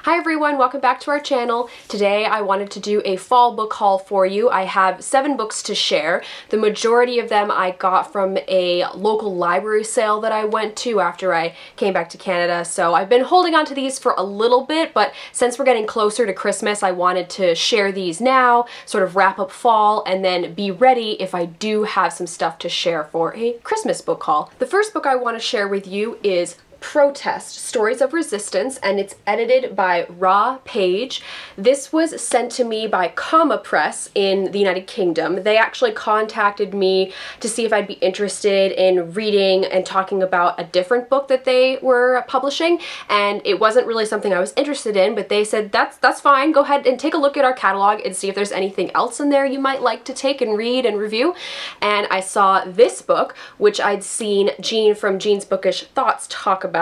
Hi everyone, welcome back to our channel. Today I wanted to do a fall book haul for you. I have 7 books to share. The majority of them I got from a local library sale that I went to after I came back to Canada. So I've been holding on to these for a little bit, but since we're getting closer to Christmas, I wanted to share these now, sort of wrap up fall, and then be ready if I do have some stuff to share for a Christmas book haul. The first book I want to share with you is Protest, Stories of Resistance, and it's edited by Ra Page. This was sent to me by Comma Press in the United Kingdom. They actually contacted me to see if I'd be interested in reading and talking about a different book that they were publishing, and it wasn't really something I was interested in, but they said, that's fine, go ahead and take a look at our catalog and see if there's anything else in there you might like to take and read and review. And I saw this book, which I'd seen Jean from Jean's Bookish Thoughts talk about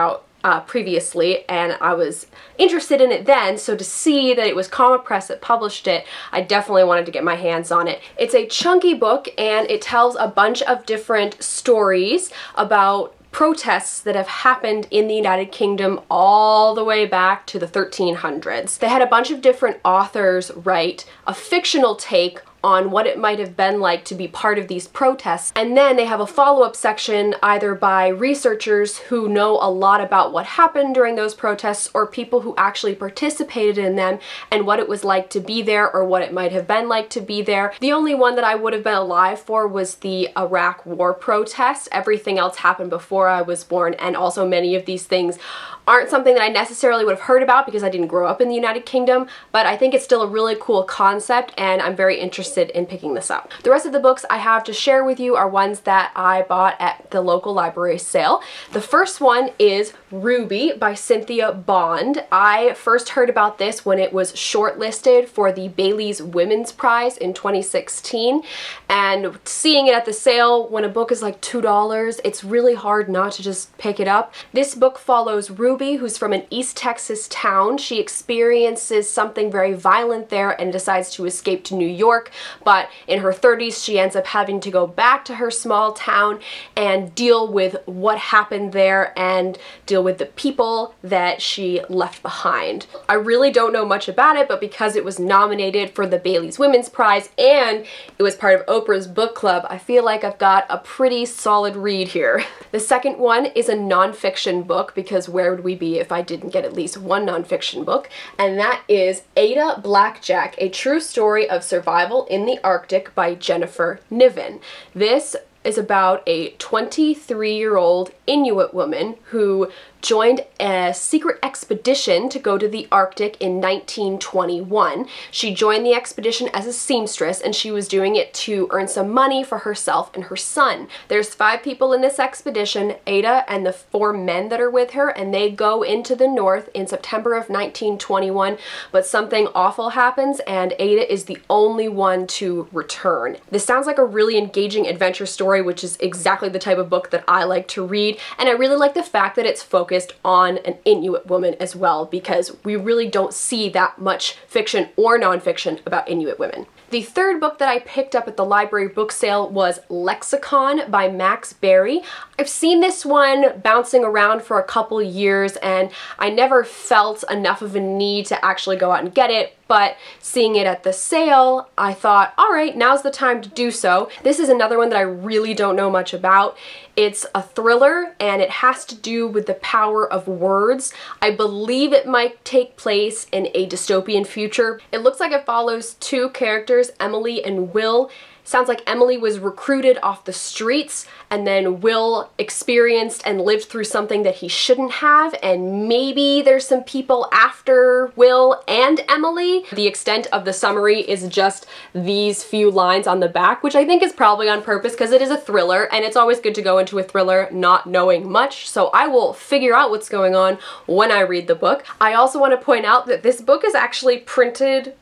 previously, and I was interested in it then, so to see that it was Comma Press that published it, I definitely wanted to get my hands on it. It's a chunky book, and it tells a bunch of different stories about protests that have happened in the United Kingdom all the way back to the 1300s. They had a bunch of different authors write a fictional take on what it might have been like to be part of these protests. And then they have a follow-up section either by researchers who know a lot about what happened during those protests or people who actually participated in them and what it was like to be there or what it might have been like to be there. The only one that I would have been alive for was the Iraq War protests. Everything else happened before I was born, and also many of these things aren't something that I necessarily would have heard about because I didn't grow up in the United Kingdom, but I think it's still a really cool concept and I'm very interested in picking this up. The rest of the books I have to share with you are ones that I bought at the local library sale. The first one is Ruby by Cynthia Bond. I first heard about this when it was shortlisted for the Bailey's Women's Prize in 2016, and seeing it at the sale when a book is like $2, it's really hard not to just pick it up. This book follows Ruby, who's from an East Texas town. She experiences something very violent there and decides to escape to New York, but in her 30s she ends up having to go back to her small town and deal with what happened there and deal with the people that she left behind. I really don't know much about it, but because it was nominated for the Bailey's Women's Prize and it was part of Oprah's book club, I feel like I've got a pretty solid read here. The second one is a nonfiction book, because where would we be if I didn't get at least one nonfiction book, and that is Ada Blackjack, A True Story of Survival in the Arctic by Jennifer Niven. This is about a 23-year-old Inuit woman who joined a secret expedition to go to the Arctic in 1921. She joined the expedition as a seamstress, and she was doing it to earn some money for herself and her son. There's 5 people in this expedition, Ada and the 4 men that are with her, and they go into the north in September of 1921, but something awful happens and Ada is the only one to return. This sounds like a really engaging adventure story, which is exactly the type of book that I like to read, and I really like the fact that it's focused on an Inuit woman as well, because we really don't see that much fiction or nonfiction about Inuit women. The third book that I picked up at the library book sale was Lexicon by Max Berry. I've seen this one bouncing around for a couple years and I never felt enough of a need to actually go out and get it, but seeing it at the sale, I thought, all right, now's the time to do so. This is another one that I really don't know much about. It's a thriller and it has to do with the power of words. I believe it might take place in a dystopian future. It looks like it follows 2 characters, Emily and Will. Sounds like Emily was recruited off the streets, and then Will experienced and lived through something that he shouldn't have, and maybe there's some people after Will and Emily. The extent of the summary is just these few lines on the back, which I think is probably on purpose because it is a thriller, and it's always good to go into a thriller not knowing much, so I will figure out what's going on when I read the book. I also want to point out that this book is actually printed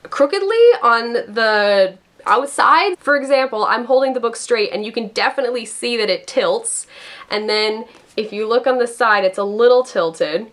crookedly on the outside. For example, I'm holding the book straight and you can definitely see that it tilts, and then if you look on the side it's a little tilted,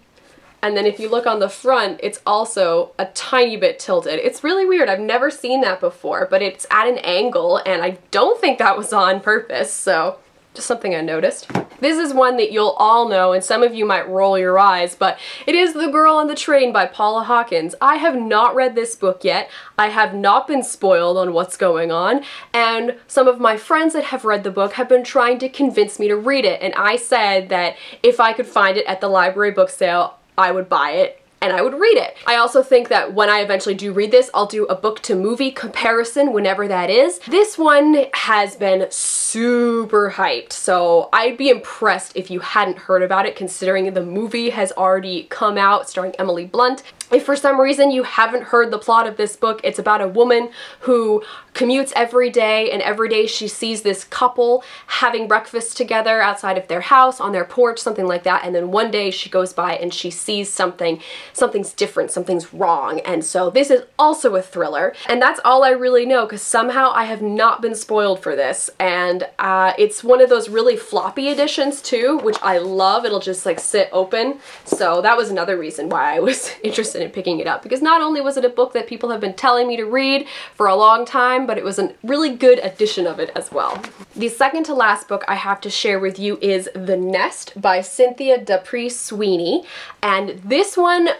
and then if you look on the front it's also a tiny bit tilted. It's really weird. I've never seen that before, but it's at an angle and I don't think that was on purpose, so just something I noticed. This is one that you'll all know, and some of you might roll your eyes, but it is The Girl on the Train by Paula Hawkins. I have not read this book yet. I have not been spoiled on what's going on, and some of my friends that have read the book have been trying to convince me to read it, and I said that if I could find it at the library book sale, I would buy it and I would read it. I also think that when I eventually do read this, I'll do a book to movie comparison whenever that is. This one has been super hyped, so I'd be impressed if you hadn't heard about it, considering the movie has already come out starring Emily Blunt. If for some reason you haven't heard the plot of this book, it's about a woman who commutes every day, and every day she sees this couple having breakfast together outside of their house, on their porch, something like that, and then one day she goes by and she sees something's different, something's wrong, and so this is also a thriller, and that's all I really know, because somehow I have not been spoiled for this, and it's one of those really floppy editions too, which I love. It'll just like sit open, so that was another reason why I was interested in picking it up, because not only was it a book that people have been telling me to read for a long time, but it was a really good edition of it as well. The second to last book I have to share with you is The Nest by Cynthia Dupree Sweeney, and this one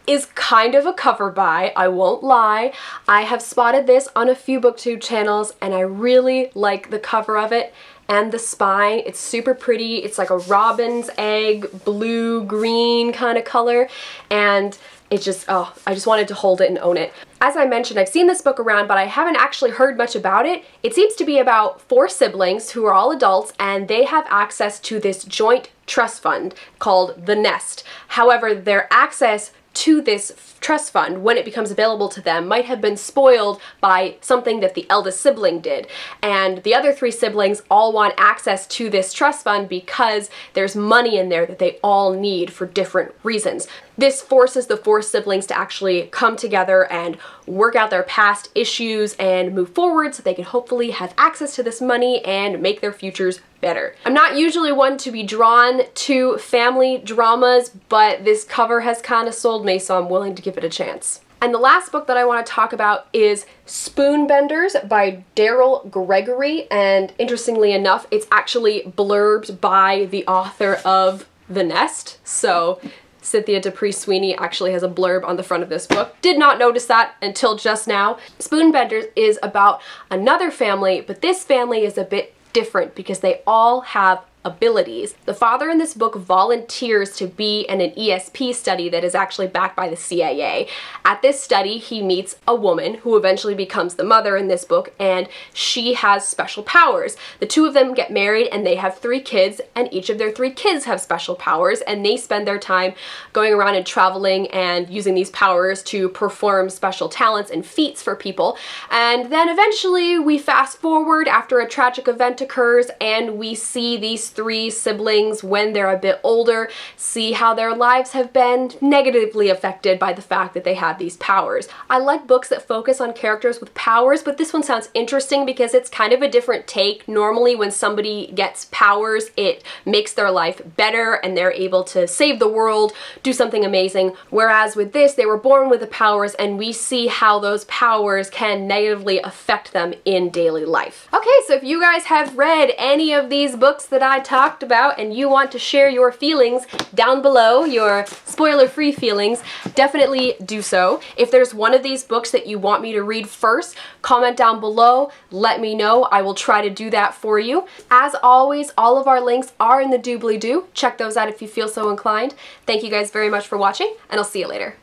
is kind of a cover buy, I won't lie. I have spotted this on a few booktube channels and I really like the cover of it and the spine. It's super pretty. It's like a robin's egg, blue, green kind of color, and it just, oh, I just wanted to hold it and own it. As I mentioned, I've seen this book around, but I haven't actually heard much about it. It seems to be about 4 siblings who are all adults, and they have access to this joint trust fund called The Nest. However, their access to this trust fund, when it becomes available to them, might have been spoiled by something that the eldest sibling did. And the other 3 siblings all want access to this trust fund because there's money in there that they all need for different reasons. This forces the 4 siblings to actually come together and work out their past issues and move forward so they can hopefully have access to this money and make their futures better. I'm not usually one to be drawn to family dramas, but this cover has kind of sold me, so I'm willing to give it a chance. And the last book that I want to talk about is Spoonbenders by Daryl Gregory, and interestingly enough, it's actually blurbed by the author of The Nest, so Cynthia Dupree Sweeney actually has a blurb on the front of this book. Did not notice that until just now. Spoonbenders is about another family, but this family is a bit different because they all have abilities. The father in this book volunteers to be in an ESP study that is actually backed by the CIA. At this study, he meets a woman who eventually becomes the mother in this book, and she has special powers. The 2 of them get married and they have 3 kids, and each of their 3 kids have special powers, and they spend their time going around and traveling and using these powers to perform special talents and feats for people. And then eventually we fast forward after a tragic event occurs and we see these 3 siblings when they're a bit older, see how their lives have been negatively affected by the fact that they have these powers. I like books that focus on characters with powers, but this one sounds interesting because it's kind of a different take. Normally when somebody gets powers, it makes their life better and they're able to save the world, do something amazing. Whereas with this, they were born with the powers and we see how those powers can negatively affect them in daily life. Okay, so if you guys have read any of these books that I talked about and you want to share your feelings down below, your spoiler-free feelings, definitely do so. If there's one of these books that you want me to read first, comment down below, let me know. I will try to do that for you. As always, all of our links are in the doobly-doo. Check those out if you feel so inclined. Thank you guys very much for watching, and I'll see you later.